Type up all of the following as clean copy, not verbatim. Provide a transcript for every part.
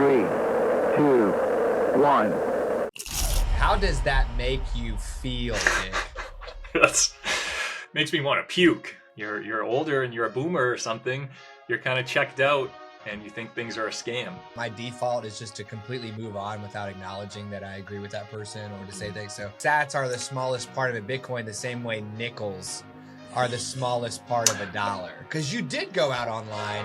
3, 2, 1. How does that make you feel, Nick? That's makes me want to puke. You're older and you're a boomer or something. You're kind of checked out and you think things are a scam. My default is just to completely move on without acknowledging that I agree with that person or to say things. So sats are the smallest part of a Bitcoin, the same way nickels are the smallest part of a dollar. Because you did go out online.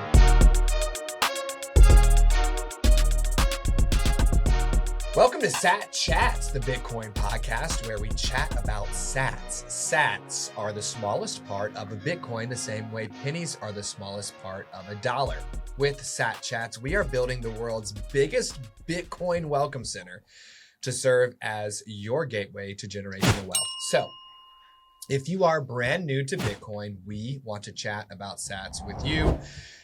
Welcome to Sat Chats, the Bitcoin podcast where we chat about sats. Sats are the smallest part of a Bitcoin, the same way pennies are the smallest part of a dollar. With Sat Chats, we are building the world's biggest Bitcoin welcome center to serve as your gateway to generational wealth. So, if you are brand new to Bitcoin, we want to chat about sats with you.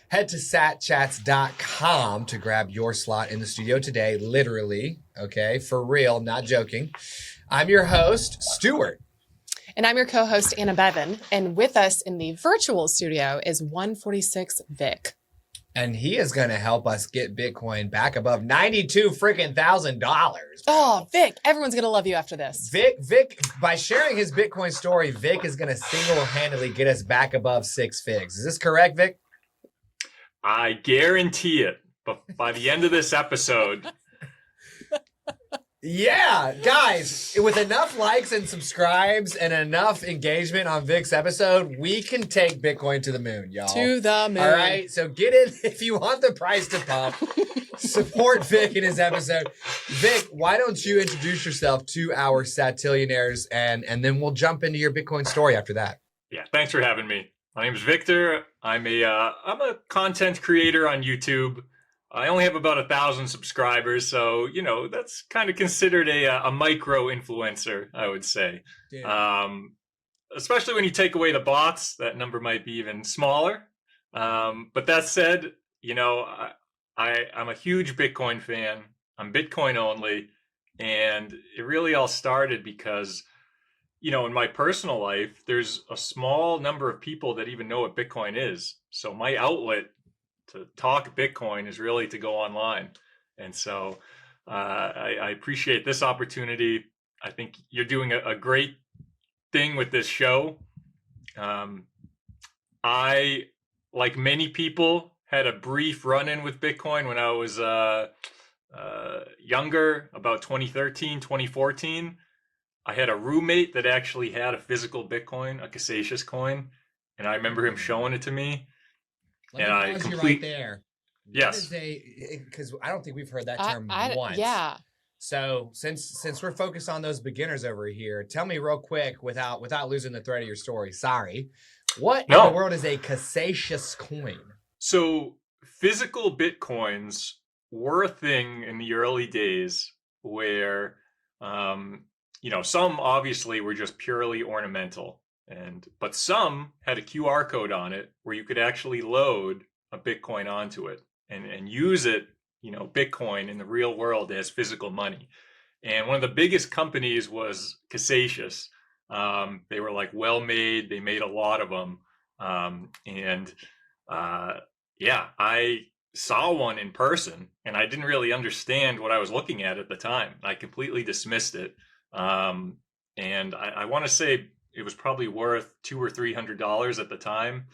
Head to satchats.com to grab your slot in the studio today, literally, okay, for real, not joking. I'm your host, Stewart. And I'm your co-host, Anna Beavon. And with us in the virtual studio is 146 Vic. And he is going to help us get Bitcoin back above $92,000. Oh, Vic, everyone's going to love you after this. Vic, by sharing his Bitcoin story, Vic is going to single-handedly get us back above 6 figs. Is this correct, Vic? I guarantee it. But by the end of this episode, yeah, guys, with enough likes and subscribes and enough engagement on Vic's episode, we can take Bitcoin to the moon, y'all. To the moon. All right, so get in if you want the price to pump. Support Vic in his episode. Vic, why don't you introduce yourself to our Satillionaires, and then we'll jump into your Bitcoin story after that. yeah, thanks for having me. My name is Victor. I'm a content creator on YouTube. I only have about 1,000 subscribers, so that's kind of considered a micro influencer, I would say. Especially when you take away the bots, that number might be even smaller. But that said, I'm a huge Bitcoin fan. I'm Bitcoin only, and it really all started because in my personal life, there's a small number of people that even know what Bitcoin is. So my outlet to talk Bitcoin is really to go online. And so I appreciate this opportunity. I think you're doing a great thing with this show. I, like many people, had a brief run-in with Bitcoin when I was younger, about 2013, 2014. I had a roommate that actually had a physical Bitcoin, a Satoshi coin, and I remember him showing it to me. Let me pause you right there. Yes. Because I don't think we've heard that term once. Yeah. So since we're focused on those beginners over here, tell me real quick without losing the thread of your story. Sorry. What in the world is a Satoshi coin? So physical Bitcoins were a thing in the early days where some obviously were just purely ornamental, but some had a QR code on it where you could actually load a Bitcoin onto it and use it, Bitcoin in the real world as physical money. And one of the biggest companies was Satoshi. They were well made. They made a lot of them. I saw one in person and I didn't really understand what I was looking at the time. I completely dismissed it. And I want to say it was probably worth $200 or $300 at the time.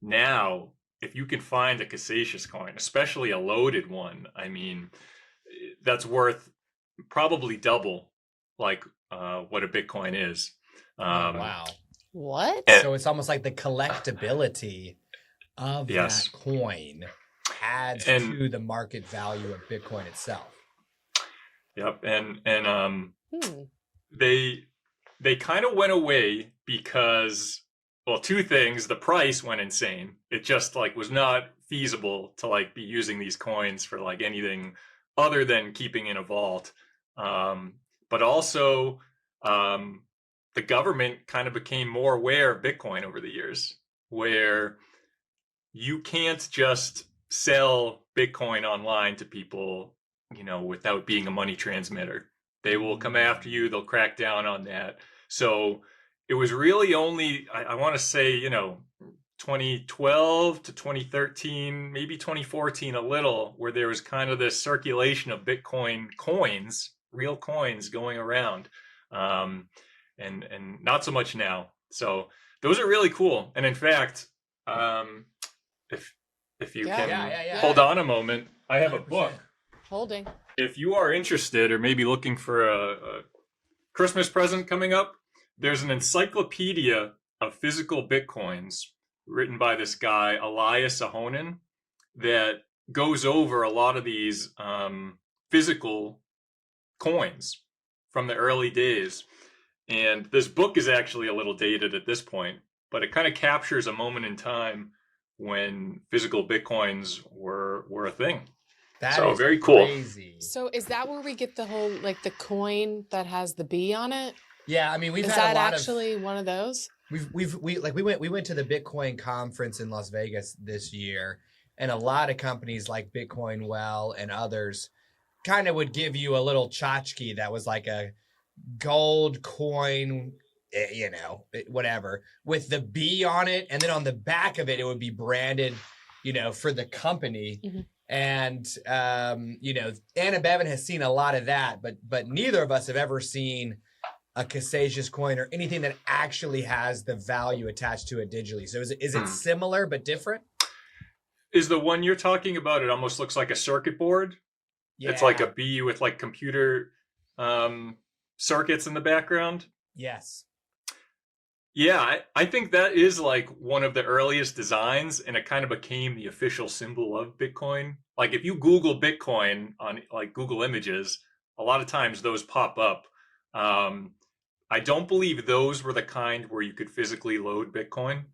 Now, if you can find a Satoshi coin, especially a loaded one, I mean, that's worth probably double what a Bitcoin is. Wow. What? So it's almost like the collectability of that coin adds to the market value of Bitcoin itself. Yep. And they kind of went away because, well, two things. The price went insane. It just was not feasible to be using these coins for anything other than keeping in a vault. But also the government kind of became more aware of Bitcoin over the years, where you can't just sell Bitcoin online to people, without being a money transmitter. They will come after you. They'll crack down on that. So it was really only, I want to say, 2012 to 2013, maybe 2014 a little, where there was kind of this circulation of Bitcoin coins, real coins going around, and not so much now. So those are really cool. And in fact, if you can hold on a moment, I have 100%. A book. Holding. If you are interested or maybe looking for a Christmas present coming up, there's an encyclopedia of physical Bitcoins written by this guy, Elias Ahonen, that goes over a lot of these physical coins from the early days. And this book is actually a little dated at this point, but it kind of captures a moment in time when physical Bitcoins were a thing. That is very cool. Crazy. So is that where we get the whole, like the coin that has the B on it? Yeah, I mean, we've is had that a lot actually one of those? We went to the Bitcoin conference in Las Vegas this year, and a lot of companies like Bitcoin Well and others kind of would give you a little tchotchke that was like a gold coin, whatever, with the B on it, and then on the back of it, it would be branded, for the company. Mm-hmm. And Anna Beavon has seen a lot of that, but neither of us have ever seen a Casacious coin or anything that actually has the value attached to it digitally. So is it similar but different? Is the one you're talking about? It almost looks like a circuit board. Yeah. It's like a B with like computer circuits in the background. Yes. Yeah, I think that is like one of the earliest designs, and it kind of became the official symbol of Bitcoin. Like if you Google Bitcoin on like Google Images, a lot of times those pop up. I don't believe those were the kind where you could physically load Bitcoin,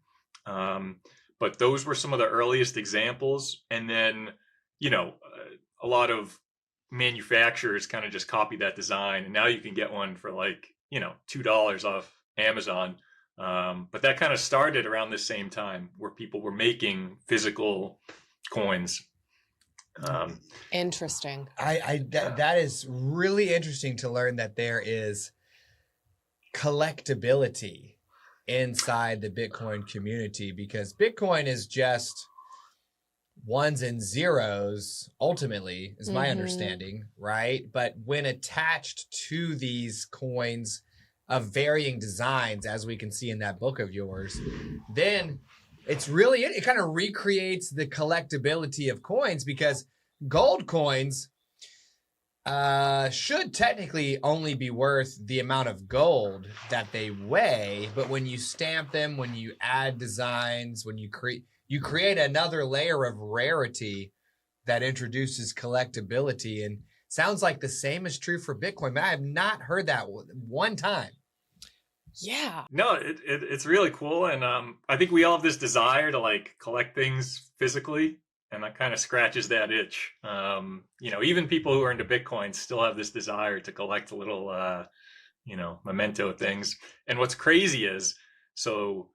but those were some of the earliest examples. And then, a lot of manufacturers kind of just copy that design, and now you can get one for like, $2 off Amazon. But that kind of started around the same time where people were making physical coins. Interesting. That is really interesting to learn that there is collectability inside the Bitcoin community, because Bitcoin is just ones and zeros ultimately, is my understanding, right? But when attached to these coins of varying designs, as we can see in that book of yours, then it kind of recreates the collectability of coins, because gold coins should technically only be worth the amount of gold that they weigh, but when you stamp them, when you add designs, when you create another layer of rarity that introduces collectability. And sounds like the same is true for Bitcoin, but I have not heard that one time. Yeah. No, it's really cool. And I think we all have this desire to like collect things physically, and that kind of scratches that itch. Even people who are into Bitcoin still have this desire to collect little, memento things. And what's crazy is, so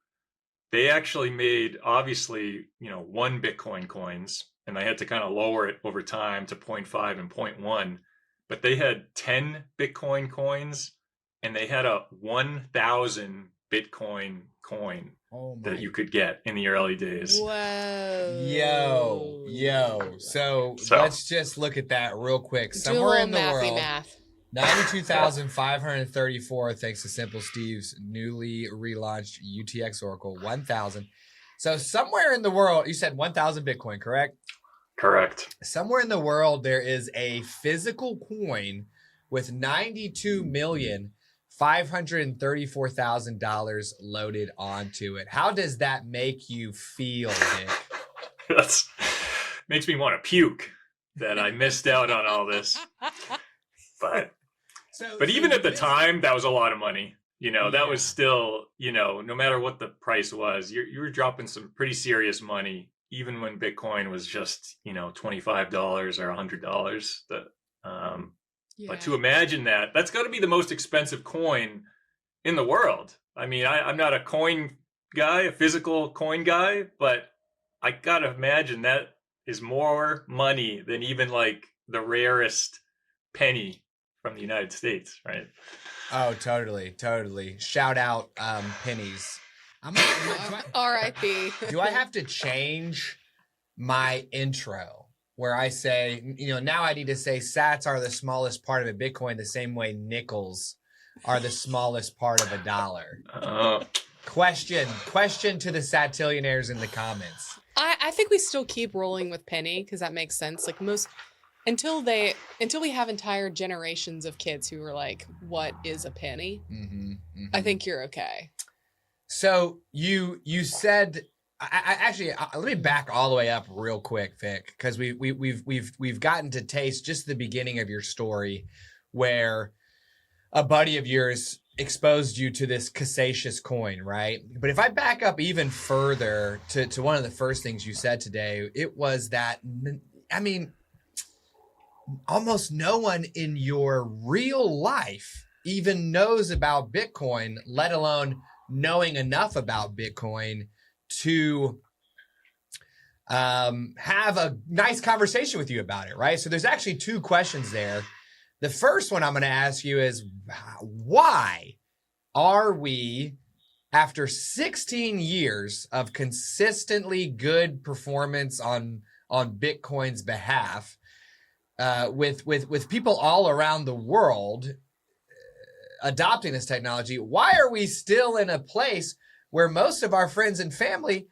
they actually made, obviously, 1 Bitcoin coins, and they had to kind of lower it over time to 0.5 and 0.1, but they had 10 Bitcoin coins, and they had a 1,000 Bitcoin coin that you could get in the early days. Whoa. Yo. So let's just look at that real quick. Somewhere in the world, 92,534, thanks to Simple Steve's newly relaunched UTX Oracle, 1,000. So somewhere in the world, you said 1,000 Bitcoin, correct? Correct. Somewhere in the world, there is a physical coin with $92,534,000 loaded onto it. How does that make you feel, Nick? That makes me want to puke that I missed out on all this. But even at the time, that was a lot of money. That was still, no matter what the price was, you were dropping some pretty serious money, even when Bitcoin was just, $25 or $100. But to imagine that's got to be the most expensive coin in the world. I mean, I'm not a coin guy, a physical coin guy, but I got to imagine that is more money than even like the rarest penny from the United States, right? Oh, totally. Shout out pennies. R.I.P. Do I have to change my intro where I say, now I need to say sats are the smallest part of a Bitcoin the same way nickels are the smallest part of a dollar? Question to the satillionaires in the comments. I think we still keep rolling with penny because that makes sense. Like until we have entire generations of kids who are like, what is a penny? I think you're okay. So you said, actually, let me back all the way up real quick, Vic, because we've gotten to taste just the beginning of your story where a buddy of yours exposed you to this Cassacious coin, right? But if I back up even further to one of the first things you said today, it was that, almost no one in your real life even knows about Bitcoin, let alone knowing enough about Bitcoin to have a nice conversation with you about it, right? So there's actually two questions there. The first one I'm going to ask you is, why are we, after 16 years of consistently good performance on Bitcoin's behalf, with people all around the world adopting this technology, why are we still in a place where most of our friends and family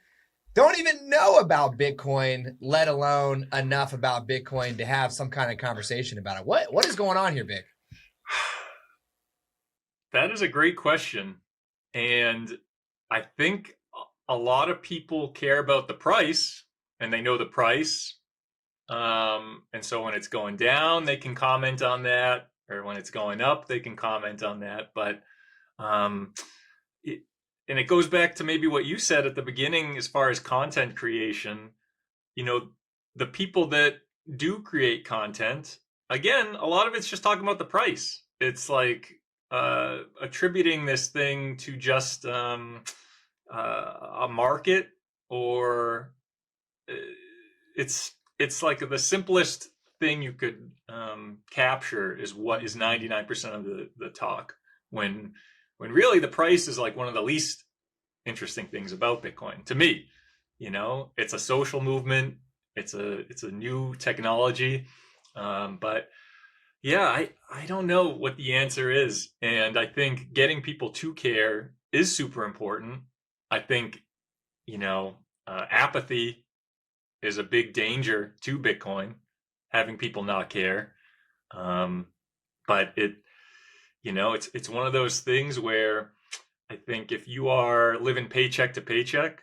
don't even know about Bitcoin, let alone enough about Bitcoin to have some kind of conversation about it? What is going on here, Vic? That is a great question. And I think a lot of people care about the price, and they know the price. And so when it's going down, they can comment on that, or when it's going up, they can comment on that. But and it goes back to maybe what you said at the beginning as far as content creation. The people that do create content, again, a lot of it's just talking about the price. It's like attributing this thing to just a market, or it's like the simplest thing you could capture is what is 99% of the talk, when really the price is like one of the least interesting things about Bitcoin to me. It's a social movement. It's a new technology. But yeah, I don't know what the answer is. And I think getting people to care is super important. I think, apathy is a big danger to Bitcoin, having people not care. But it's one of those things where I think if you are living paycheck to paycheck,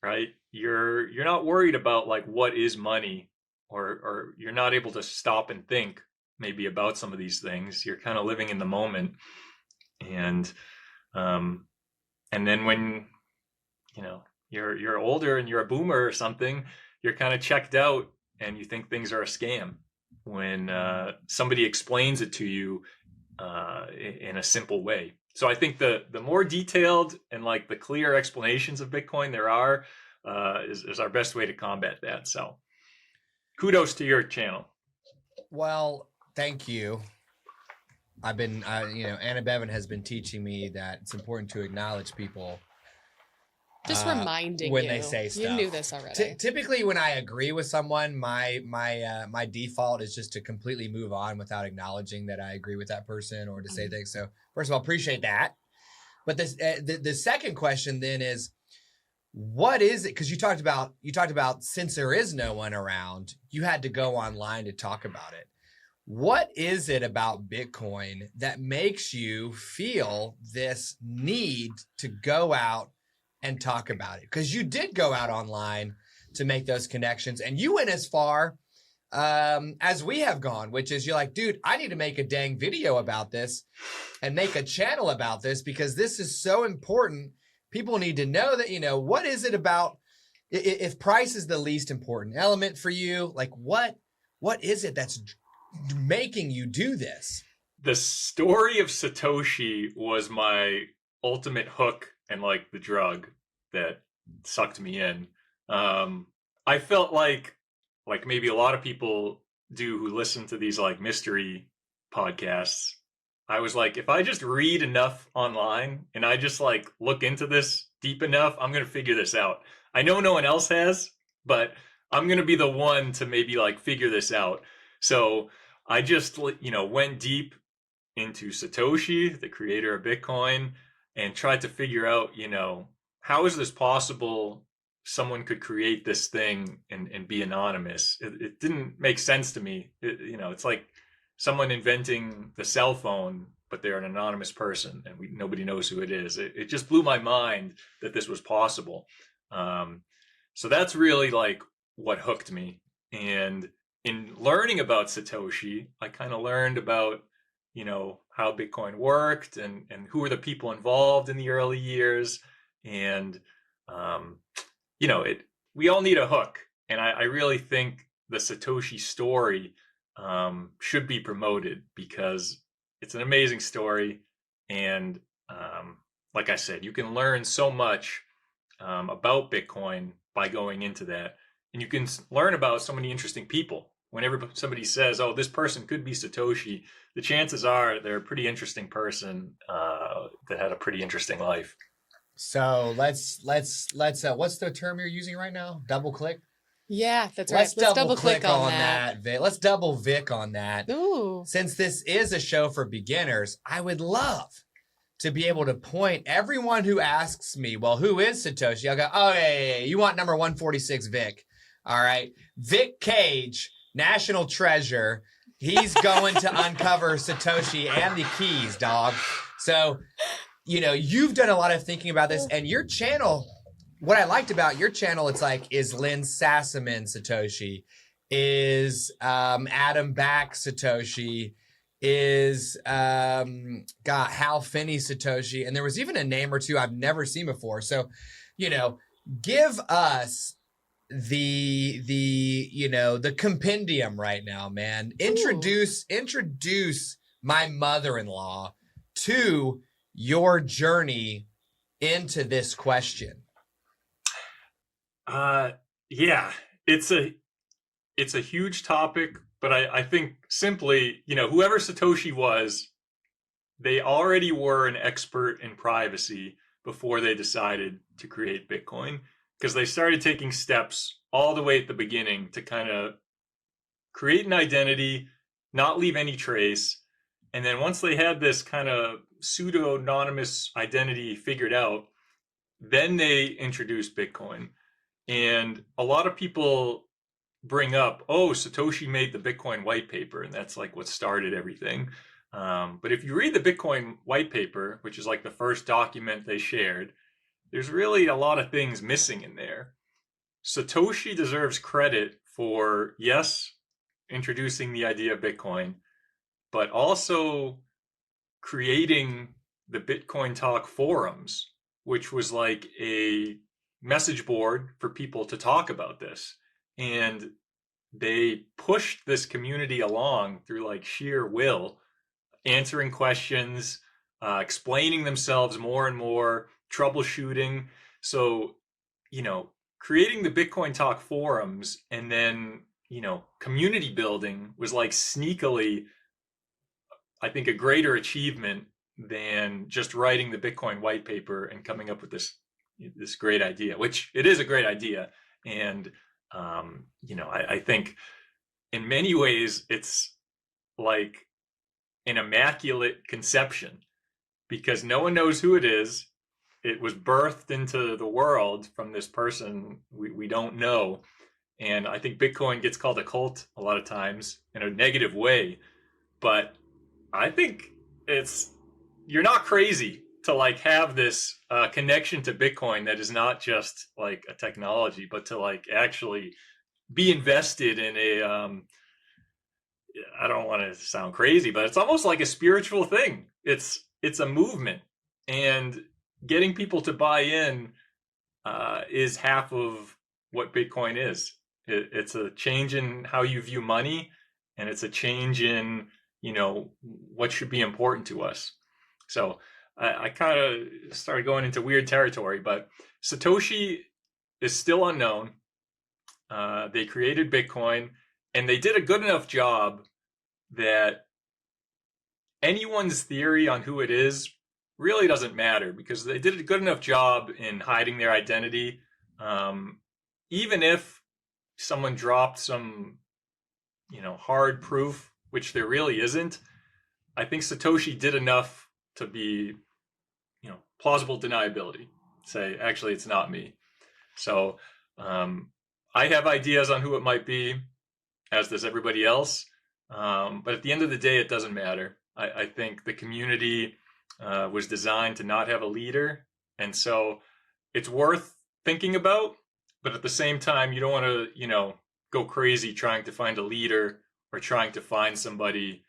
right, you're not worried about like what is money, or you're not able to stop and think maybe about some of these things. You're kind of living in the moment. And then when you're older and you're a boomer or something, you're kind of checked out and you think things are a scam when somebody explains it to you in a simple way. So I think the more detailed and like the clear explanations of Bitcoin there are is our best way to combat that. So kudos to your channel. Well, thank you. I've been, Anna Beavon has been teaching me that it's important to acknowledge people. Just reminding when you. They say stuff. You knew this already. Typically, when I agree with someone, my default is just to completely move on without acknowledging that I agree with that person, or to say things. So, first of all, appreciate that. But this, the second question then is, what is it? Because you talked about since there is no one around, you had to go online to talk about it. What is it about Bitcoin that makes you feel this need to go out and talk about it? Because you did go out online to make those connections, and you went as far as we have gone, which is you're like, dude, I need to make a dang video about this and make a channel about this because this is so important. People need to know that, what is it about, if price is the least important element for you, like what is it that's making you do this? The story of Satoshi was my ultimate hook and like the drug that sucked me in. I felt like maybe a lot of people do who listen to these like mystery podcasts. I was like, if I just read enough online and I just like look into this deep enough, I'm going to figure this out. I know no one else has, but I'm going to be the one to maybe like figure this out. So I just, went deep into Satoshi, the creator of Bitcoin, and tried to figure out, how is this possible? Someone could create this thing and be anonymous. It didn't make sense to me. It's like someone inventing the cell phone, but they're an anonymous person and nobody knows who it is. It just blew my mind that this was possible. So that's really like what hooked me. And in learning about Satoshi, I kind of learned about, how Bitcoin worked and who were the people involved in the early years. And, um, we all need a hook. And I really think the Satoshi story should be promoted because it's an amazing story. And like I said, you can learn so much about Bitcoin by going into that. And you can learn about so many interesting people. Whenever somebody says, "Oh, this person could be Satoshi," the chances are they're a pretty interesting person that had a pretty interesting life. So let's what's the term you're using right now? Double click? Yeah, that's right. Let's double click on that. Vic. Let's double Vic on that. Ooh. Since this is a show for beginners, I would love to be able to point everyone who asks me, well, who is Satoshi? I'll go, oh, yeah, you want number 146 Vic. All right. Vic Cage, national treasure. He's going to uncover Satoshi and the keys, dog. So, you've done a lot of thinking about this, and your channel, what I liked about your channel, it's like, is Lynn Sassaman Satoshi? Is Adam Back Satoshi? Is Hal Finney Satoshi? And there was even a name or two I've never seen before. So, give us the compendium right now, man. Introduce my mother-in-law to your journey into this question. Yeah, it's a huge topic, but I think simply, whoever Satoshi was, they already were an expert in privacy before they decided to create Bitcoin, because they started taking steps all the way at the beginning to kind of create an identity, not leave any trace. And then once they had this kind of pseudo-anonymous identity figured out, then they introduced Bitcoin. And a lot of people bring up, oh, Satoshi made the Bitcoin white paper, and that's like what started everything. But if you read the Bitcoin white paper, which is like the first document they shared, there's really a lot of things missing in there. Satoshi deserves credit for, yes, introducing the idea of Bitcoin, but also creating the Bitcoin Talk forums, which was like a message board for people to talk about this. And they pushed this community along through like sheer will, answering questions, explaining themselves more and more, troubleshooting. So, creating the Bitcoin Talk forums and then, community building was like sneakily, I think, a greater achievement than just writing the Bitcoin white paper and coming up with this great idea, which it is a great idea. And, I think in many ways it's like an immaculate conception because no one knows who it is. It was birthed into the world from this person we don't know. And I think Bitcoin gets called a cult a lot of times in a negative way. But I think you're not crazy to like have this connection to Bitcoin that is not just like a technology, but to like actually be invested in I don't want to sound crazy, but it's almost like a spiritual thing. It's a movement, and getting people to buy in is half of what Bitcoin is. It's a change in how you view money, and it's a change in what should be important to us. So I kind of started going into weird territory, but Satoshi is still unknown. They created Bitcoin, and they did a good enough job that anyone's theory on who it is really doesn't matter because they did a good enough job in hiding their identity. Even if someone dropped some, hard proof, which there really isn't, I think Satoshi did enough to be, plausible deniability. Say, actually, it's not me. So I have ideas on who it might be, as does everybody else. But at the end of the day, it doesn't matter. I think the community was designed to not have a leader. And so it's worth thinking about. But at the same time, you don't want to, go crazy trying to find a leader or trying to find somebody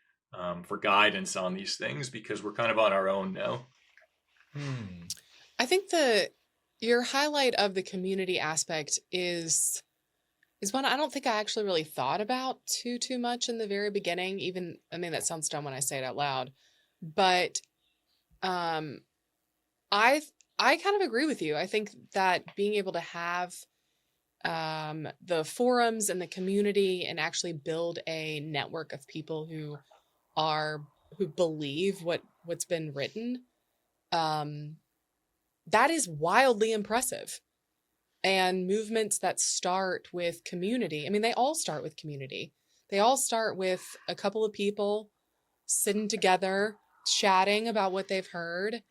for guidance on these things because we're kind of on our own now. I think your highlight of the community aspect is one I don't think I actually really thought about too much in the very beginning. Even, I mean, that sounds dumb when I say it out loud, but I kind of agree with you. I think that being able to have the forums and the community and actually build a network of people who believe what's been written, that is wildly impressive. And movements that start with community, I mean, they all start with community. They all start with a couple of people sitting together, chatting about what they've heard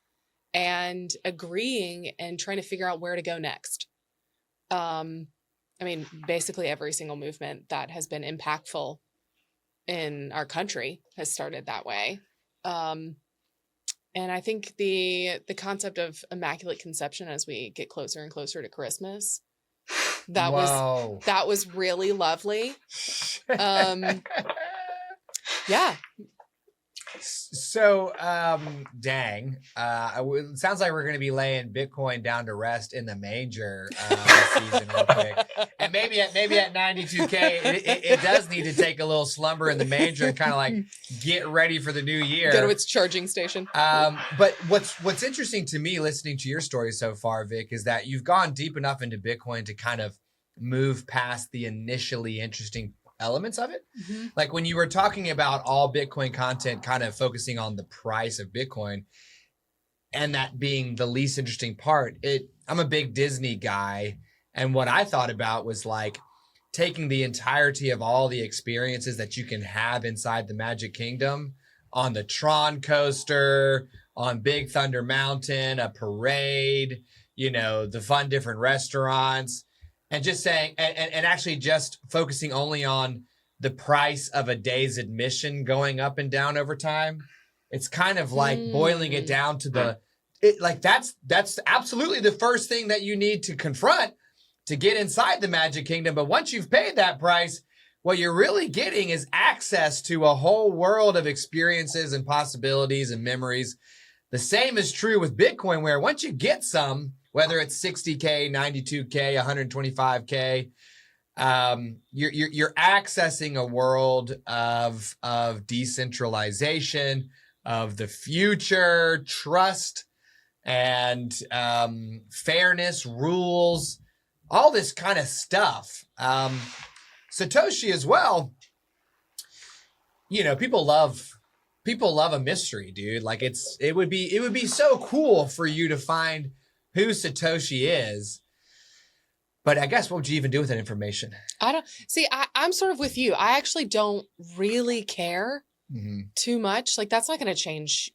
and agreeing and trying to figure out where to go next. I mean, basically every single movement that has been impactful in our country has started that way. And I think the concept of immaculate conception as we get closer and closer to Christmas, that was really lovely. Yeah. So, dang. It sounds like we're going to be laying Bitcoin down to rest in the manger this season real quick. And maybe at 92K, it does need to take a little slumber in the manger and kind of like get ready for the new year. Go to its charging station. But what's interesting to me listening to your story so far, Vic, is that you've gone deep enough into Bitcoin to kind of move past the initially interesting elements of it. Mm-hmm. Like when you were talking about all Bitcoin content kind of focusing on the price of Bitcoin and that being the least interesting part, I'm a big Disney guy. And what I thought about was like taking the entirety of all the experiences that you can have inside the Magic Kingdom on the Tron coaster, on Big Thunder Mountain, a parade, the fun different restaurants. And just saying, and actually just focusing only on the price of a day's admission going up and down over time. It's kind of like boiling it down to that's absolutely the first thing that you need to confront to get inside the Magic Kingdom. But once you've paid that price, what you're really getting is access to a whole world of experiences and possibilities and memories. The same is true with Bitcoin, where once you get some, whether it's 60K, 92K, 125K, you're accessing a world of decentralization, of the future, trust, and fairness, rules, all this kind of stuff. Satoshi as well. People love a mystery, dude. Like it would be so cool for you to find who Satoshi is. But I guess what would you even do with that information? I'm sort of with you. I actually don't really care too much. Like that's not going to change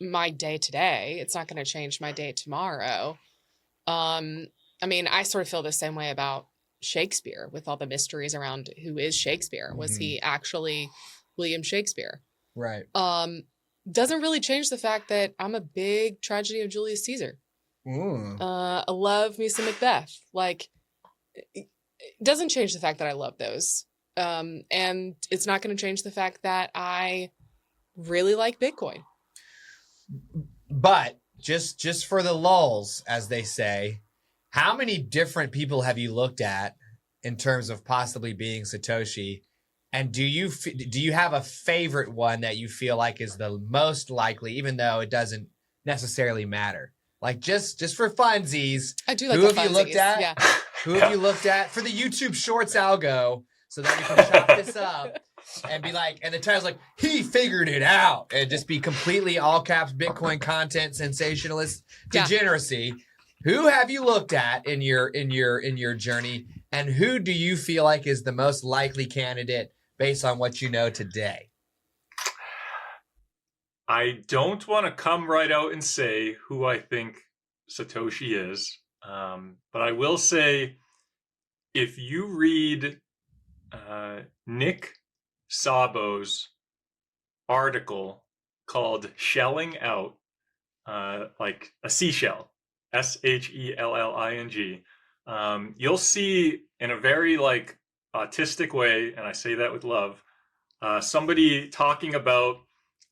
my day today. It's not going to change my day tomorrow. I mean, I sort of feel the same way about Shakespeare with all the mysteries around who is Shakespeare. Was he actually William Shakespeare? Right. Doesn't really change the fact that I'm a big Tragedy of Julius Caesar. I love me some Macbeth. Like, it doesn't change the fact that I love those. And it's not going to change the fact that I really like Bitcoin. But just for the lulz, as they say, how many different people have you looked at in terms of possibly being Satoshi? And do you have a favorite one that you feel like is the most likely, even though it doesn't necessarily matter? Like just for funsies. I do like who the have funsies. You looked at? Yeah. Who have you looked at for the YouTube Shorts algo so that we can chop this up? and be like, and the title's like, he figured it out, and just be completely all caps Bitcoin content, sensationalist degeneracy. Who have you looked at in your journey, and who do you feel like is the most likely candidate based on what you know today? I don't want to come right out and say who I think Satoshi is, but I will say, if you read Nick Szabo's article called "Shelling Out," like a seashell, SHELLING, you'll see in a very like autistic way, and I say that with love, somebody talking about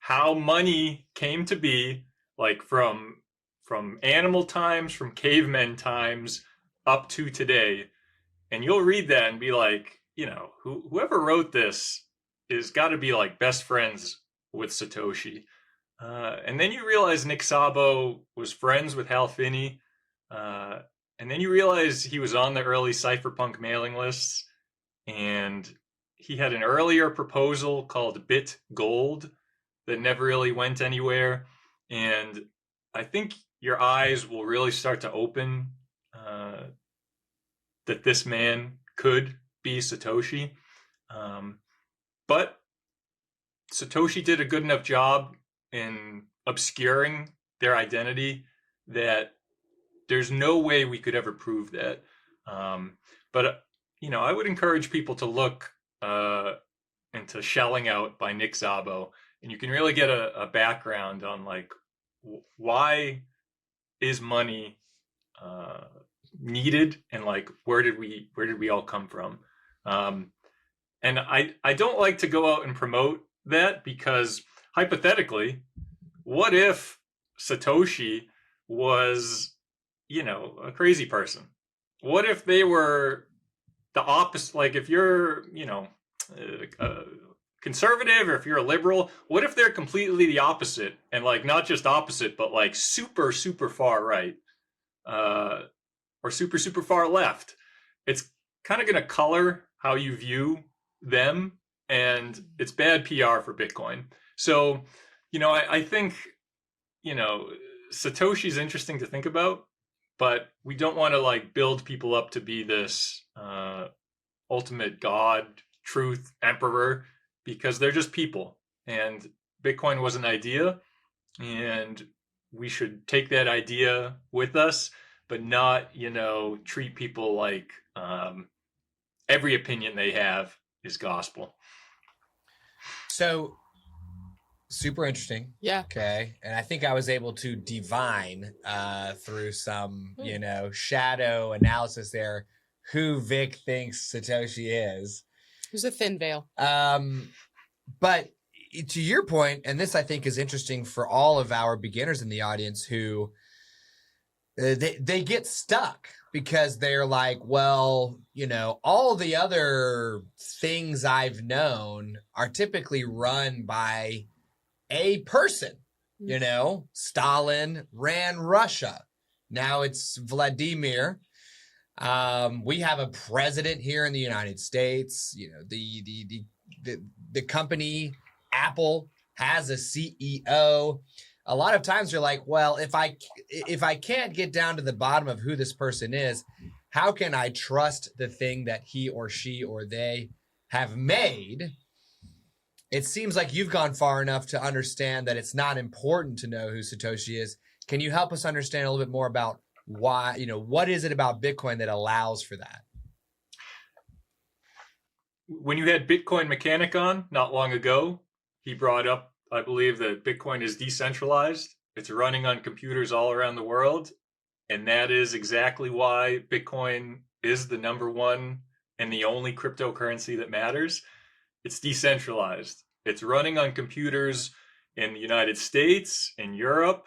how money came to be, like from animal times, from cavemen times up to today. And you'll read that and be like, you know, whoever wrote this is got to be like best friends with Satoshi. And then you realize Nick Szabo was friends with Hal Finney. And then you realize he was on the early cypherpunk mailing lists. And he had an earlier proposal called Bit Gold that never really went anywhere. And I think your eyes will really start to open that this man could be Satoshi. But Satoshi did a good enough job in obscuring their identity that there's no way we could ever prove that. But, you know, I would encourage people to look into Shelling Out by Nick Szabo, and you can really get a background on like why is money needed, and like where did we all come from. And I don't like to go out and promote that, because hypothetically, what if Satoshi was, you know, a crazy person? What if they were the opposite? Like if you're, you know, conservative, or if you're a liberal, what if they're completely the opposite, and like not just opposite, but like super far right, or super far left? It's kind of going to color how you view them, and it's bad PR for Bitcoin. So, you know, I think, you know, Satoshi's interesting to think about, but we don't want to like build people up to be this ultimate God, truth, emperor, because they're just people, and Bitcoin was an idea, and we should take that idea with us, but not, you know, treat people like every opinion they have is gospel. So super interesting. Yeah. Okay. And I think I was able to divine through some, you know, shadow analysis there who Vic thinks Satoshi is. There's a thin veil. But to your point, and this I think is interesting for all of our beginners in the audience who they get stuck because they're like, well, you know, all the other things I've known are typically run by a person. You know, Stalin ran Russia. Now it's Vladimir. We have a president here in the United States. You know, the company Apple has a CEO. A lot of times you're like, well, if I can't get down to the bottom of who this person is, how can I trust the thing that he or she or they have made? It seems like you've gone far enough to understand that it's not important to know who Satoshi is. Can you help us understand a little bit more about why, you know, what is it about Bitcoin that allows for that? When you had Bitcoin Mechanic on not long ago, he brought up, I believe, that Bitcoin is decentralized. It's running on computers all around the world. And that is exactly why Bitcoin is the number one and the only cryptocurrency that matters. It's decentralized. It's running on computers in the United States, in Europe,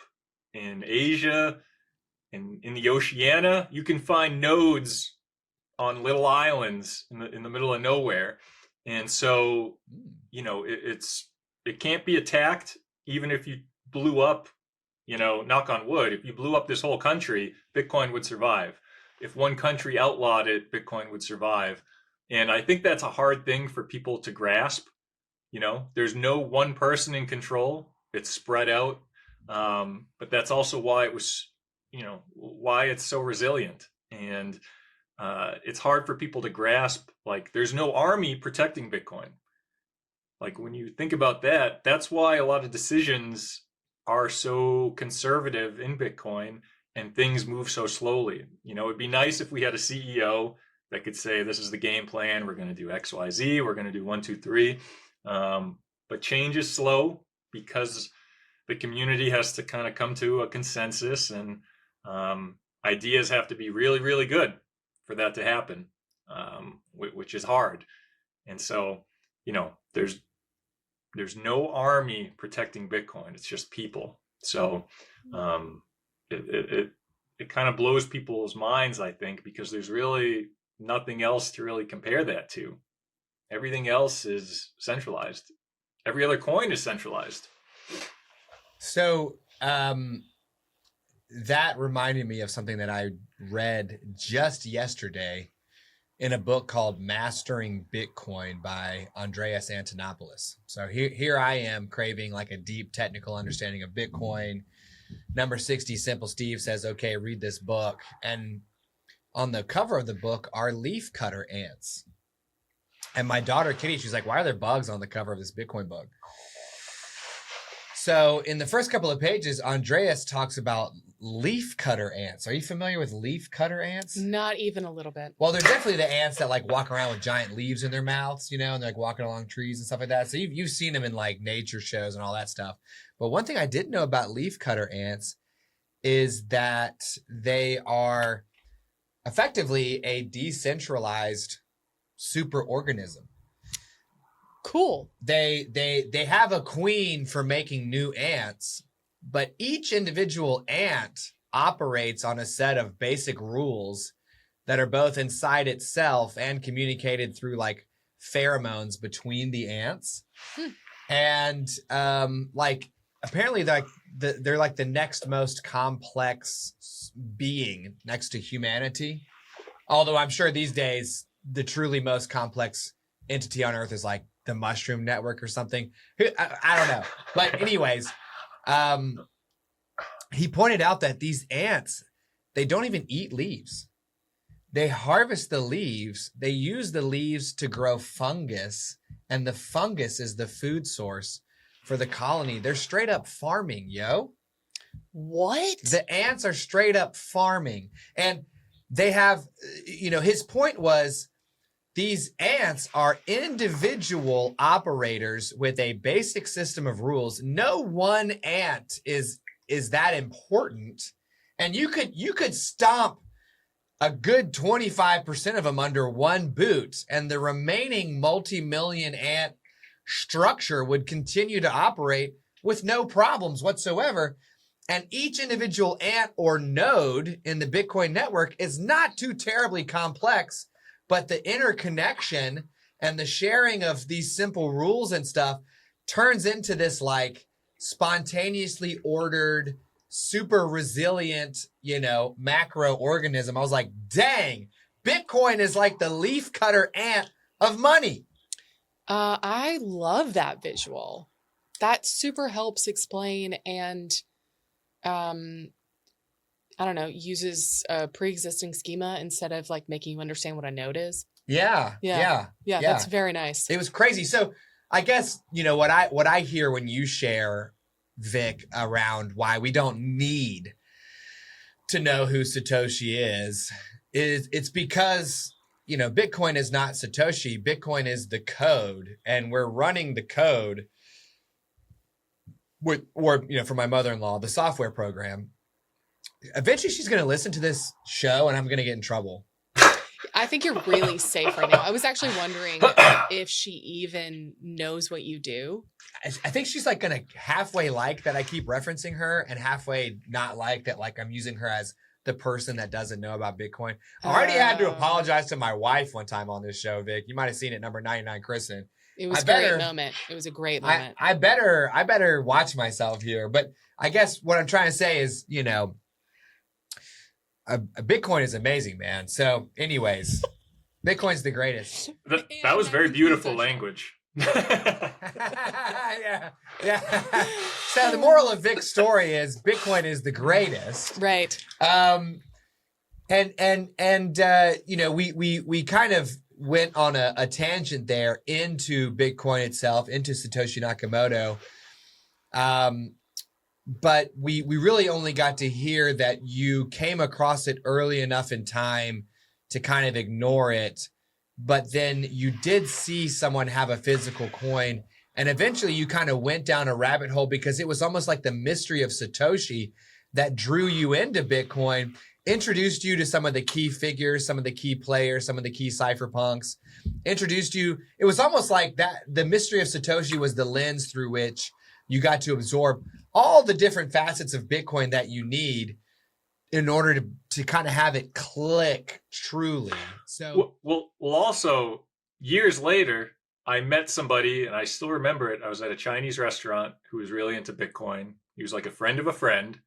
in Asia, in the Oceania. You can find nodes on little islands in the middle of nowhere. And so, you know, it can't be attacked. Even if you blew up, you know, knock on wood, if you blew up this whole country, Bitcoin would survive. If one country outlawed it, Bitcoin would survive. And I think that's a hard thing for people to grasp. There's no one person in control. It's spread out. But that's also why it was, why it's so resilient. And it's hard for people to grasp, like, there's no army protecting Bitcoin. Like, when you think about that, that's why a lot of decisions are so conservative in Bitcoin and things move so slowly. It'd be nice if we had a CEO that could say, this is the game plan. We're going to do X, Y, Z. We're going to do 1, 2, 3. But change is slow because the community has to kind of come to a consensus, and ideas have to be really, really good for that to happen, which is hard. And so, there's no army protecting Bitcoin. It's just people. So it kind of blows people's minds, I think, because there's really nothing else to really compare that to. Everything else is centralized. Every other coin is centralized. So that reminded me of something that I read just yesterday in a book called Mastering Bitcoin by Andreas Antonopoulos. So here I am craving like a deep technical understanding of Bitcoin. Number 60, Simple Steve says, okay, read this book. And on the cover of the book are leaf cutter ants. And my daughter, Kitty, she's like, why are there bugs on the cover of this Bitcoin book? So in the first couple of pages, Andreas talks about leaf cutter ants. Are you familiar with leaf cutter ants? Not even a little bit. Well, they're definitely the ants that like walk around with giant leaves in their mouths, and they're like walking along trees and stuff like that. So you've seen them in like nature shows and all that stuff. But one thing I didn't know about leaf cutter ants is that they are effectively a decentralized superorganism. Cool. They have a queen for making new ants, but each individual ant operates on a set of basic rules that are both inside itself and communicated through like pheromones between the ants. And like apparently they're like the next most complex being next to humanity. Although I'm sure these days the truly most complex entity on Earth is like the mushroom network or something. I don't know. But anyways, he pointed out that these ants, they don't even eat leaves. They harvest the leaves. They use the leaves to grow fungus, and the fungus is the food source for the colony. They're straight up farming, yo. What? The ants are straight up farming. And they have, his point was, these ants are individual operators with a basic system of rules. No one ant is that important. And you could stomp a good 25% of them under one boot, and the remaining multi-million ant structure would continue to operate with no problems whatsoever. And each individual ant or node in the Bitcoin network is not too terribly complex. But the interconnection and the sharing of these simple rules and stuff turns into this like spontaneously ordered, super resilient, macro organism. I was like, dang, Bitcoin is like the leaf cutter ant of money. I love that visual. That super helps explain and I don't know, uses a pre-existing schema instead of like making you understand what a node is. Yeah. That's very nice. It was crazy. So I guess, what I hear when you share, Vic, around why we don't need to know who Satoshi is it's because, Bitcoin is not Satoshi. Bitcoin is the code, and we're running the code for my mother-in-law, the software program. Eventually she's going to listen to this show and I'm going to get in trouble. I think you're really safe right now. I was actually wondering if she even knows what you do. I think she's like going to halfway like that I keep referencing her and halfway not like that, like I'm using her as the person that doesn't know about Bitcoin. I already had to apologize to my wife one time on this show, Vic. You might have seen it, number 99, Kristen. It was a great moment. It was a great moment. I better watch myself here. But I guess what I'm trying to say is, a Bitcoin is amazing, man. So anyways, Bitcoin's the greatest. That was very beautiful language. yeah. So the moral of Vic's story is Bitcoin is the greatest. Right. We kind of went on a tangent there into Bitcoin itself, into Satoshi Nakamoto. But we really only got to hear that you came across it early enough in time to kind of ignore it. But then you did see someone have a physical coin, and eventually you kind of went down a rabbit hole because it was almost like the mystery of Satoshi that drew you into Bitcoin, introduced you to some of the key figures, some of the key players, some of the key cypherpunks, introduced you. It was almost like that. The mystery of Satoshi was the lens through which you got to absorb all the different facets of Bitcoin that you need in order to kind of have it click truly. So, well, also years later, I met somebody, and I still remember it. I was at a Chinese restaurant who was really into Bitcoin. He was like a friend of a friend.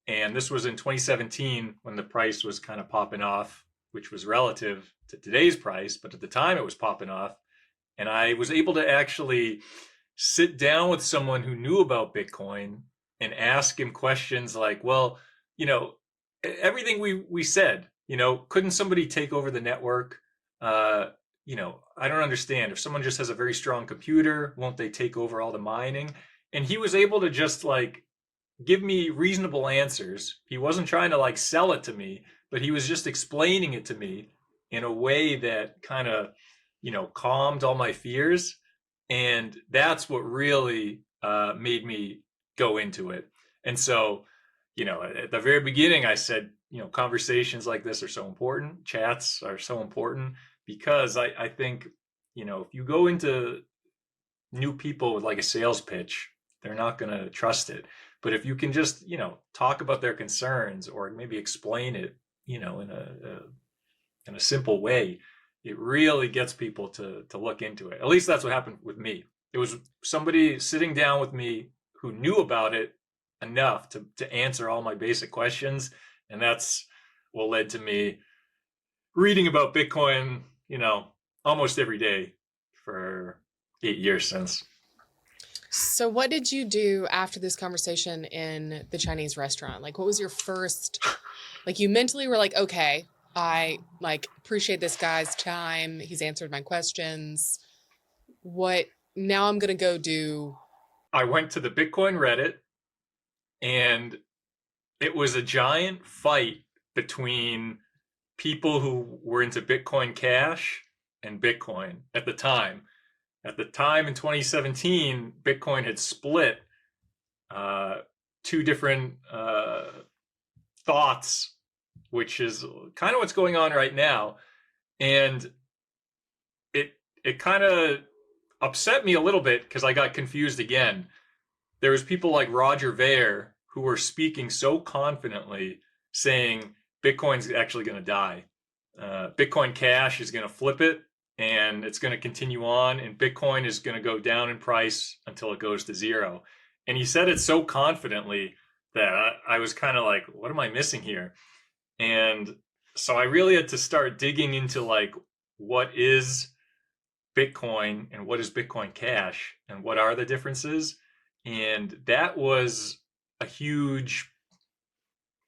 And this was in 2017 when the price was kind of popping off, which was relative to today's price. But at the time, it was popping off. And I was able to actually sit down with someone who knew about Bitcoin and ask him questions like, well, everything we said, couldn't somebody take over the network? I don't understand. If someone just has a very strong computer, won't they take over all the mining? And he was able to just give me reasonable answers. He wasn't trying to sell it to me, but he was just explaining it to me in a way that kind of, calmed all my fears. And that's what really made me go into it. And so, at the very beginning, I said, conversations like this are so important. Chats are so important because I think, if you go into new people with a sales pitch, they're not going to trust it. But if you can just, talk about their concerns or maybe explain it, in a simple way, it really gets people to look into it. At least that's what happened with me. It was somebody sitting down with me who knew about it enough to answer all my basic questions. And that's what led to me reading about Bitcoin, almost every day for 8 years since. So what did you do after this conversation in the Chinese restaurant? What was your first, you mentally were like, okay, I appreciate this guy's time. He's answered my questions. Now I'm going to go do. I went to the Bitcoin Reddit, and it was a giant fight between people who were into Bitcoin Cash and Bitcoin at the time. At the time in 2017, Bitcoin had split two different thoughts, which is kind of what's going on right now. And it kind of upset me a little bit because I got confused again. There was people like Roger Ver who were speaking so confidently saying Bitcoin's actually going to die. Bitcoin Cash is going to flip it and it's going to continue on, and Bitcoin is going to go down in price until it goes to zero. And he said it so confidently that I was kind of like, what am I missing here? And so I really had to start digging into what is Bitcoin and what is Bitcoin Cash and what are the differences. And that was a huge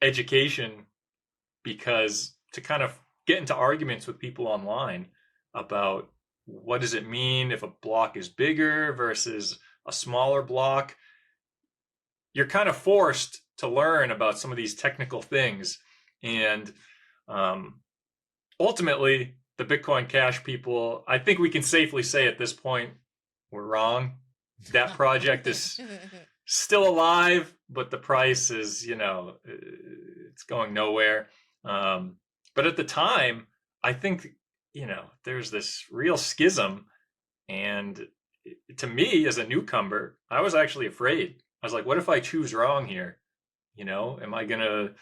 education, because to kind of get into arguments with people online about what does it mean if a block is bigger versus a smaller block, you're kind of forced to learn about some of these technical things. And ultimately, the Bitcoin Cash people, I think we can safely say at this point, we're wrong. That project is still alive, but the price is, it's going nowhere. But at the time, I think, there's this real schism. And to me, as a newcomer, I was actually afraid. I was like, what if I choose wrong here? Am I going to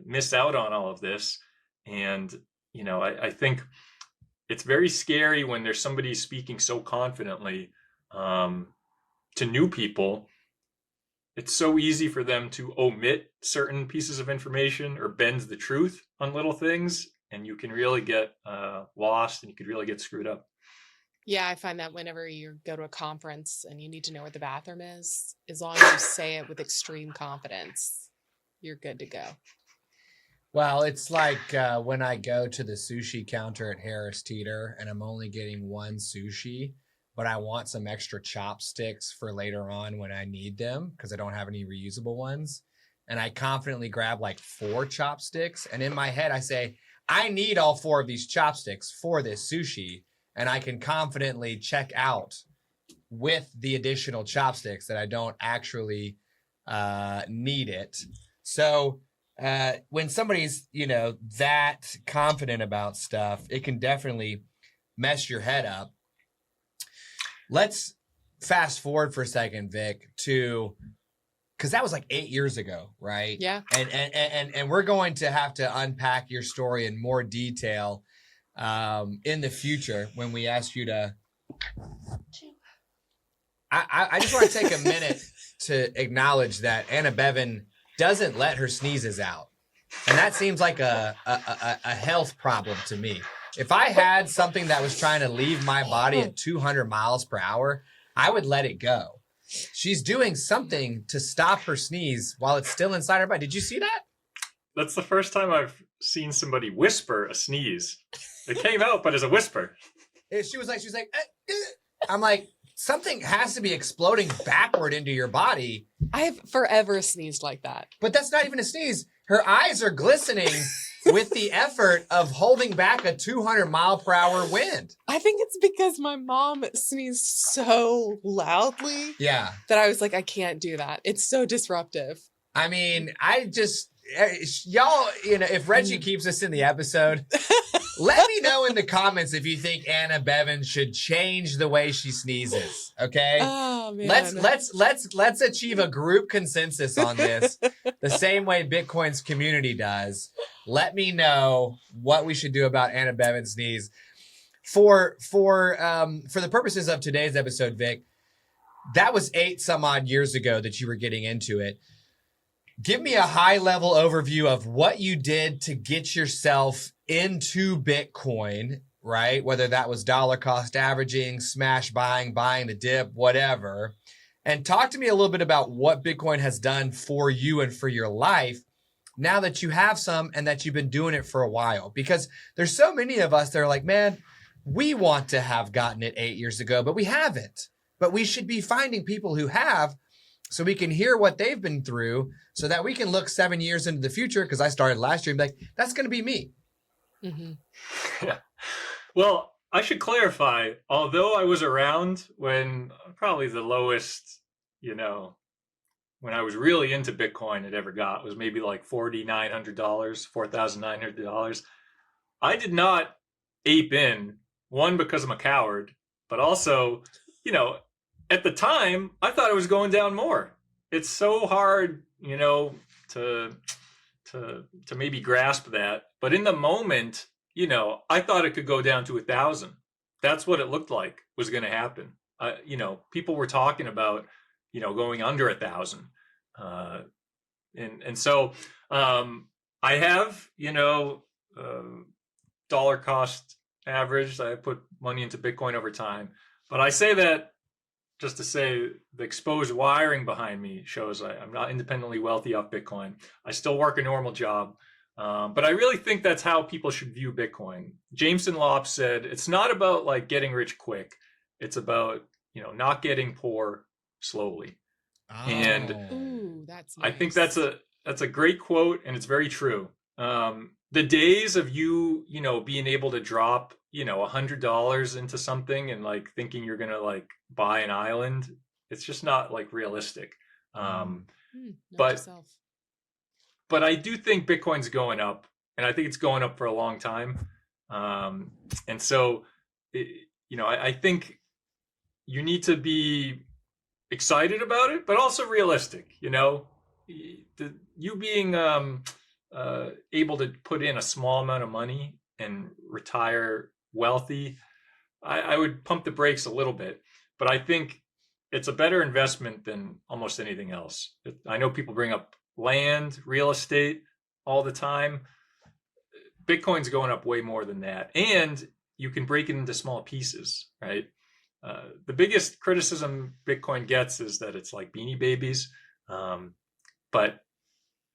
miss out on all of this? And, I think it's very scary when there's somebody speaking so confidently to new people. It's so easy for them to omit certain pieces of information or bend the truth on little things. And you can really get lost, and you could really get screwed up. Yeah, I find that whenever you go to a conference and you need to know where the bathroom is, as long as you say it with extreme confidence, you're good to go. Well, it's like when I go to the sushi counter at Harris Teeter and I'm only getting one sushi, but I want some extra chopsticks for later on when I need them because I don't have any reusable ones. And I confidently grab like 4 chopsticks. And in my head, I say, I need all 4 of these chopsticks for this sushi. And I can confidently check out with the additional chopsticks that I don't actually need it. So when somebody's, that confident about stuff, it can definitely mess your head up. Let's fast forward for a second, Vic, because that was like 8 years ago, right? Yeah. And we're going to have to unpack your story in more detail in the future when we ask you to. I just want to take a minute to acknowledge that Anna Beavon doesn't let her sneezes out. And that seems like a health problem to me. If I had something that was trying to leave my body at 200 miles per hour, I would let it go. She's doing something to stop her sneeze while it's still inside her body. Did you see that? That's the first time I've seen somebody whisper a sneeze. It came out, but as a whisper. She was like, I'm like, something has to be exploding backward into your body. I have forever sneezed like that. But that's not even a sneeze. Her eyes are glistening with the effort of holding back a 200 mile per hour wind. I think it's because my mom sneezed so loudly. Yeah. That I was like, I can't do that. It's so disruptive. I mean, y'all, if Reggie keeps us in the episode, let me know in the comments if you think Anna Beavon should change the way she sneezes. Okay. Oh man. Let's achieve a group consensus on this, the same way Bitcoin's community does. Let me know what we should do about Anna Beavon's sneeze. For the purposes of today's episode, Vic, that was 8 some odd years ago that you were getting into it. Give me a high level overview of what you did to get yourself into Bitcoin, right? Whether that was dollar cost averaging, smash buying the dip, whatever. And talk to me a little bit about what Bitcoin has done for you and for your life now that you have some and that you've been doing it for a while. Because there's so many of us that are like, man, we want to have gotten it 8 years ago, but we haven't. But we should be finding people who have, so we can hear what they've been through so that we can look 7 years into the future. Because I started last year and be like, that's going to be me. Mm-hmm. Yeah. Well, I should clarify, although I was around when probably the lowest, when I was really into Bitcoin it ever got was maybe like $4,900, $4,900. I did not ape in, one, because I'm a coward, but also, at the time, I thought it was going down more. It's so hard, to maybe grasp that. But in the moment, I thought it could go down to 1,000. That's what it looked like was going to happen. People were talking about, going under 1,000. And so I have, dollar cost averaged. I put money into Bitcoin over time. But I say that just to say the exposed wiring behind me shows I'm not independently wealthy off Bitcoin. I still work a normal job. But I really think that's how people should view Bitcoin. Jameson Lopp said, it's not about like getting rich quick. It's about, not getting poor slowly. Oh. And ooh, that's nice. I think that's a great quote, and it's very true. The days of you being able to drop, $100 into something and like thinking you're going to like buy an island, it's just not like realistic. But I do think Bitcoin's going up, and I think it's going up for a long time. And so, I think you need to be excited about it, but also realistic. You being able to put in a small amount of money and retire wealthy, I would pump the brakes a little bit. But I think it's a better investment than almost anything else. I know people bring up land, real estate all the time. Bitcoin's going up way more than that. And you can break it into small pieces, right? The biggest criticism Bitcoin gets is that it's like Beanie Babies, but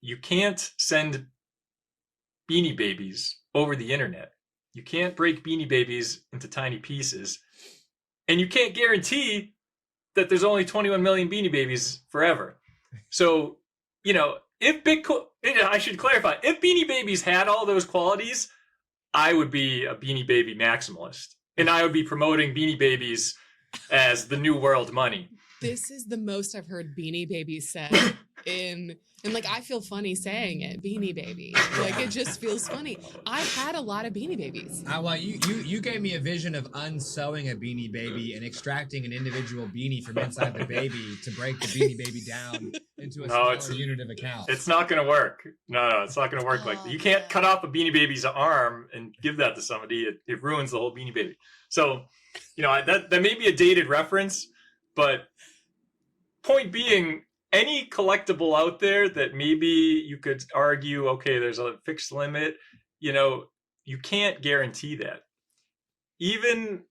you can't send Beanie Babies over the internet. You can't break Beanie Babies into tiny pieces, and you can't guarantee that there's only 21 million Beanie Babies forever. So, if Bitcoin, I should clarify, if Beanie Babies had all those qualities, I would be a Beanie Baby maximalist, and I would be promoting Beanie Babies as the new world money. This is the most I've heard Beanie Babies said and like I feel funny saying it, Beanie Baby. Like it just feels funny. I've had a lot of Beanie Babies. Well, you gave me a vision of unsewing a Beanie Baby and extracting an individual beanie from inside the baby to break the Beanie Baby down into a smaller unit of account. It's not going to work. No, it's not going to work like that. You can't cut off a Beanie Baby's arm and give that to somebody. It ruins the whole Beanie Baby. So, that may be a dated reference, but point being, any collectible out there that maybe you could argue, okay, there's a fixed limit, you can't guarantee that. Even,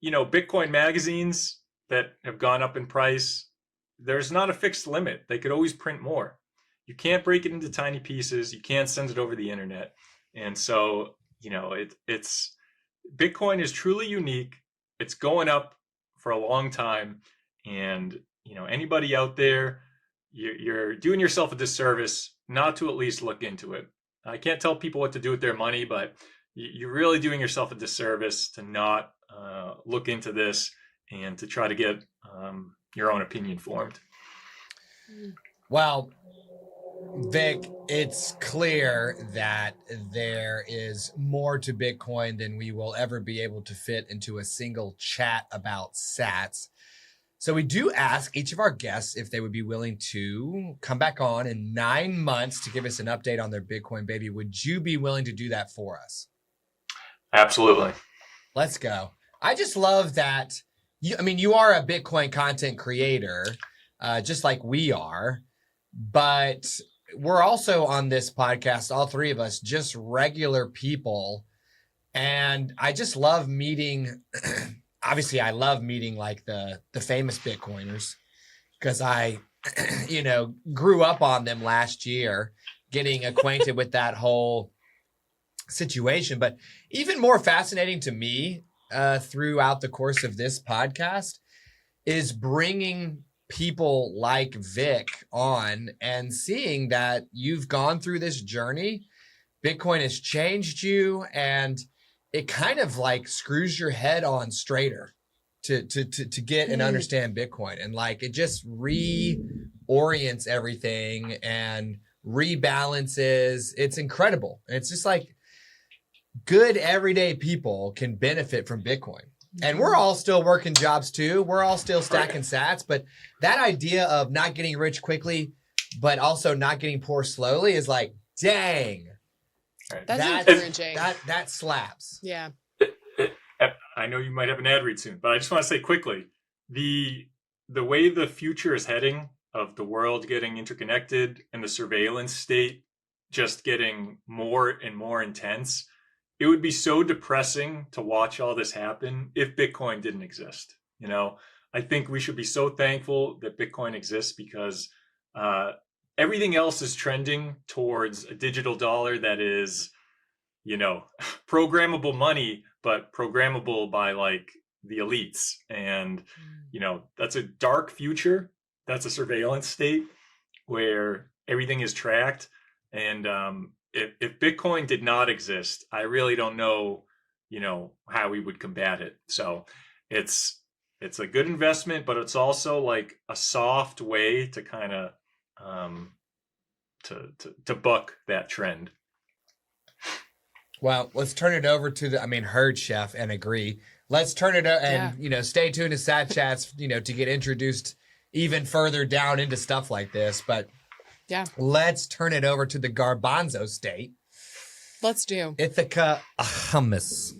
Bitcoin magazines that have gone up in price, there's not a fixed limit. They could always print more. You can't break it into tiny pieces. You can't send it over the internet. And so, it's Bitcoin is truly unique. It's going up for a long time. And, anybody out there, you're doing yourself a disservice not to at least look into it. I can't tell people what to do with their money, but you're really doing yourself a disservice to not look into this and to try to get your own opinion formed. Well, Vic, it's clear that there is more to Bitcoin than we will ever be able to fit into a single chat about sats. So we do ask each of our guests if they would be willing to come back on in 9 months to give us an update on their Bitcoin baby. Would you be willing to do that for us? Absolutely. Let's go. I just love that. You are a Bitcoin content creator, just like we are, but we're also on this podcast, all three of us, just regular people. And I just love meeting obviously I love meeting like the famous Bitcoiners because I, grew up on them last year, getting acquainted with that whole situation. But even more fascinating to me throughout the course of this podcast is bringing people like Vic on and seeing that you've gone through this journey. Bitcoin has changed you, and it kind of like screws your head on straighter to get and understand Bitcoin. And like, it just reorients everything and rebalances. It's incredible. And it's just like good everyday people can benefit from Bitcoin. And we're all still working jobs too. We're all still stacking sats, but that idea of not getting rich quickly, but also not getting poor slowly is like, dang. That's encouraging. That slaps. Yeah. I know you might have an ad read soon, but I just want to say quickly, the way the future is heading of the world getting interconnected and the surveillance state just getting more and more intense, it would be so depressing to watch all this happen if Bitcoin didn't exist. I think we should be so thankful that Bitcoin exists because everything else is trending towards a digital dollar that is, programmable money, but programmable by like the elites. And, that's a dark future. That's a surveillance state where everything is tracked. And if Bitcoin did not exist, I really don't know, how we would combat it. So it's a good investment, but it's also like a soft way to kind of to buck that trend. Well, let's turn it over to heard Chef and agree. Let's turn it and stay tuned to Sat Chats, to get introduced even further down into stuff like this. But yeah, let's turn it over to the Garbanzo state. Let's do Ithaca hummus.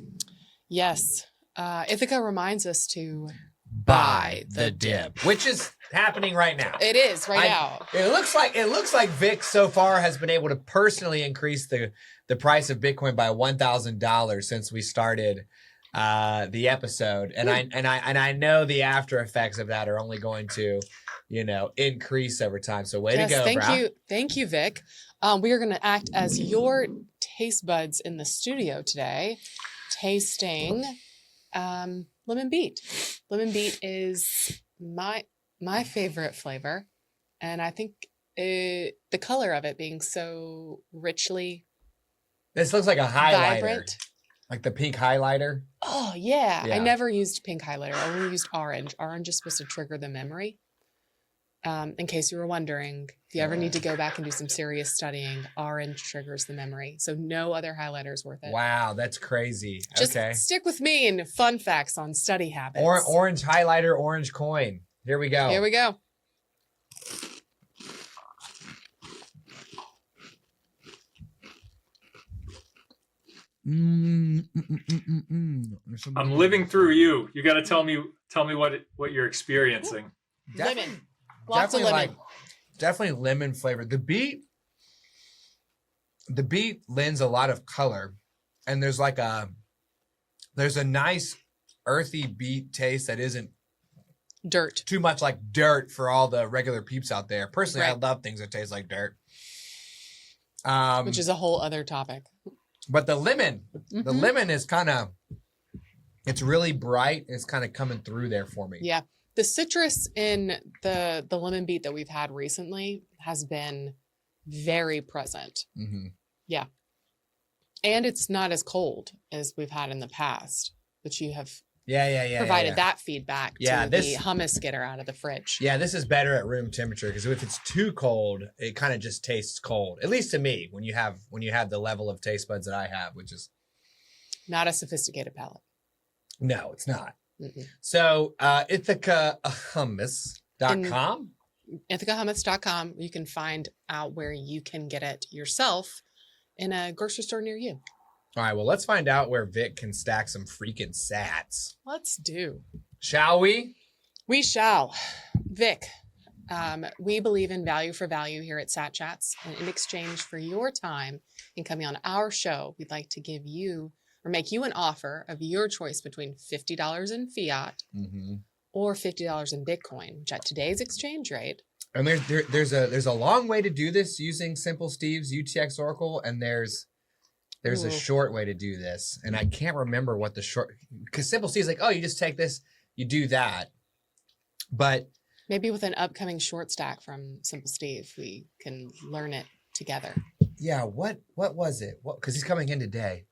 Yes, Ithaca reminds us to buy the dip, which is happening right now. It is now. It looks like Vic so far has been able to personally increase the price of Bitcoin by $1,000 since we started the episode, and I know the after effects of that are only going to, increase over time. So way to go, thank you, Vic. We are going to act as your taste buds in the studio today, tasting lemon beet. Lemon beet is my favorite flavor, and I think the color of it being so richly This looks like a highlighter, vibrant. like the pink highlighter. Oh yeah. Yeah. I never used pink highlighter. I only used orange. Orange is supposed to trigger the memory. In case you were wondering, if you ever need to go back and do some serious studying, orange triggers the memory. So no other highlighter is worth it. Wow, that's crazy. Just okay. stick with me and fun facts on study habits. Orange highlighter, orange coin. Here we go. Here we go. I'm living through you. You got to tell me what you're experiencing. Lemon. Lots of lemon. Definitely lemon flavor. The beet lends a lot of color, and there's a nice earthy beet taste that isn't dirt. Too much like dirt for all the regular peeps out there. Personally, Right. I love things that taste like dirt. Which is a whole other topic. But the lemon is it's really bright. It's kind of coming through there for me. Yeah. The citrus in the lemon beet that we've had recently has been very present. Mm-hmm. Yeah. And it's not as cold as we've had in the past, but you have provided that feedback to the hummus getter out of the fridge. Yeah, this is better at room temperature because if it's too cold, it kind of just tastes cold. At least to me, when you have the level of taste buds that I have, which is not a sophisticated palate. No, it's not. Mm-mm. So IthacaHummus.com. IthacaHummus.com. You can find out where you can get it yourself in a grocery store near you. All right, well, let's find out where Vic can stack some freaking sats. Let's do. Shall we? We shall. Vic, we believe in value for value here at Sat Chats. And in exchange for your time in coming on our show, we'd like to give you or make you an offer of your choice between $50 in fiat or $50 in Bitcoin, which at today's exchange rate. And there's a long way to do this using Simple Steve's UTX Oracle, and there's a short way to do this. And I can't remember what the short, because Simple Steve's like, oh, you just take this, you do that. But maybe with an upcoming short stack from Simple Steve, we can learn it together. Yeah, what was it? Because he's coming in today.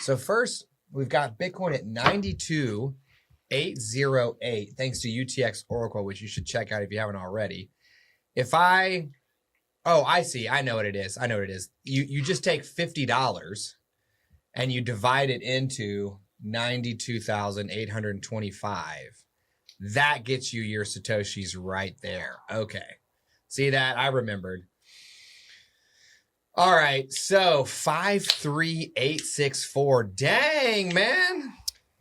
So first, we've got Bitcoin at 92,808, thanks to UTX Oracle, which you should check out if you haven't already. I see. I know what it is. You just take $50 and you divide it into 92,825. That gets you your Satoshis right there. Okay. See that? I remembered. All right. So 53864. Dang, man.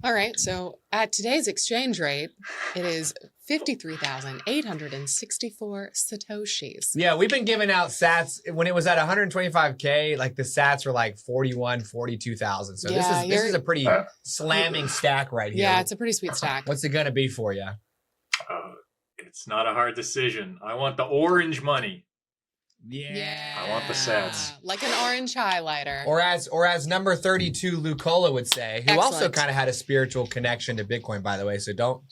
All right. So at today's exchange rate, it is 53,864 Satoshis. Yeah, we've been giving out sats when it was at 125K, like the sats were like 41, 42,000. So this is a pretty slamming stack right here. Yeah, it's a pretty sweet stack. What's it going to be for you? It's not a hard decision. I want the orange money. Yeah. I want the sats. Like an orange highlighter. Or as number 32 Lucola would say, who also kind of had a spiritual connection to Bitcoin, by the way. So don't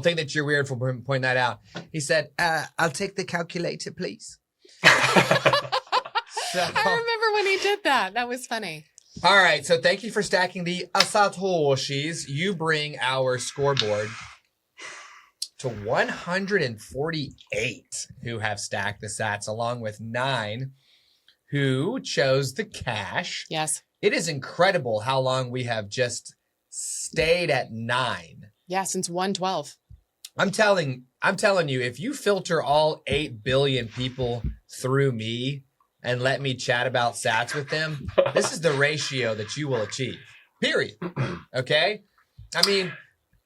think that you're weird for pointing that out. He said, I'll take the calculator, please. I remember when he did that. That was funny. All right. So thank you for stacking the Satoshis. You bring our scoreboard to 148 who have stacked the sats, along with 9 who chose the cash. Yes. It is incredible how long we have just stayed at 9. Yeah, since 112. I'm telling you, if you filter all 8 billion people through me and let me chat about sats with them, this is the ratio that you will achieve. Period. Okay? I mean,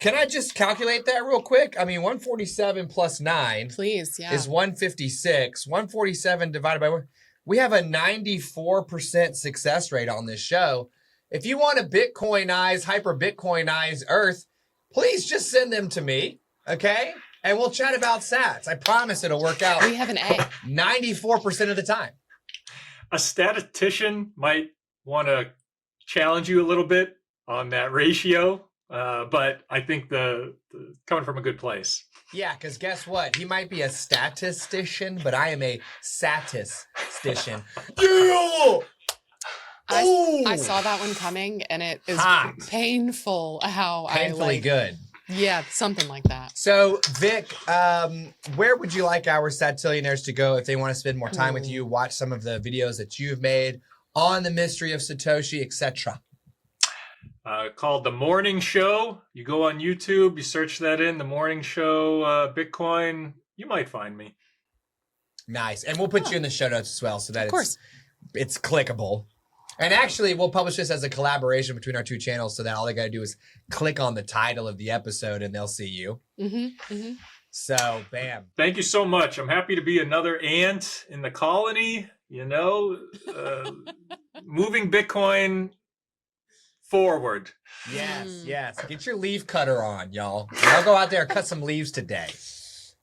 can I just calculate that real quick? I mean, 147 plus 9 Please, yeah. is 156. 147 divided by 1. We have a 94% success rate on this show. if you want to Bitcoinize, hyper Bitcoinize Earth, please just send them to me, okay? And we'll chat about sats. I promise it'll work out. We have an A. 94% of the time. A statistician might want to challenge you a little bit on that ratio, but I think the coming from a good place. Yeah, because guess what? He might be a statistician, but I am a statistician. Yeah! I saw that one coming, and it is Hot. painful how Painfully good. Yeah, something like that. So, Vic, where would you like our Satillionaires to go if they want to spend more time with you, watch some of the videos that you've made on the mystery of Satoshi, etc.? Called The Morning Show. You go on YouTube, you search that in, The Morning Show, Bitcoin, you might find me. Nice. And we'll put you in the show notes as well so that Of course. it's clickable. And actually, we'll publish this as a collaboration between our two channels so that all they got to do is click on the title of the episode and they'll see you. So, bam. Thank you so much. I'm happy to be another ant in the colony, moving Bitcoin forward. Yes. Get your leaf cutter on, y'all. I'll go out there and cut some leaves today.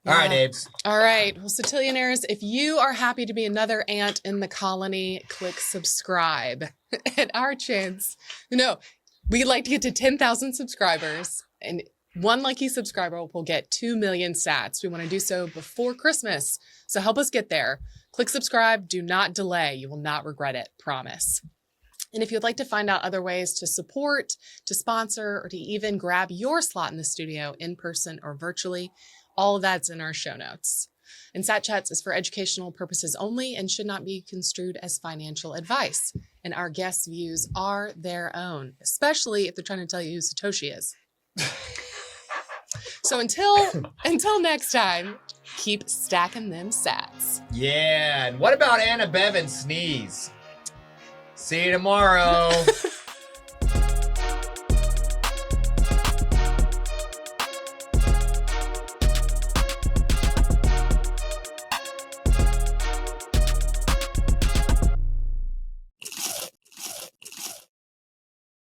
All right, Abes. All right. Well, Satillionaires, if you are happy to be another ant in the colony, click subscribe. And our chance, we'd like to get to 10,000 subscribers. And one lucky subscriber will get 2 million sats. We want to do so before Christmas. So help us get there. Click subscribe. Do not delay. You will not regret it. Promise. And if you'd like to find out other ways to support, to sponsor, or to even grab your slot in the studio in person or virtually, all of that's in our show notes. And Sat Chats is for educational purposes only and should not be construed as financial advice. And our guests' views are their own, especially if they're trying to tell you who Satoshi is. So until next time, keep stacking them sats. Yeah, and what about Anna Beavon's sneeze? See you tomorrow.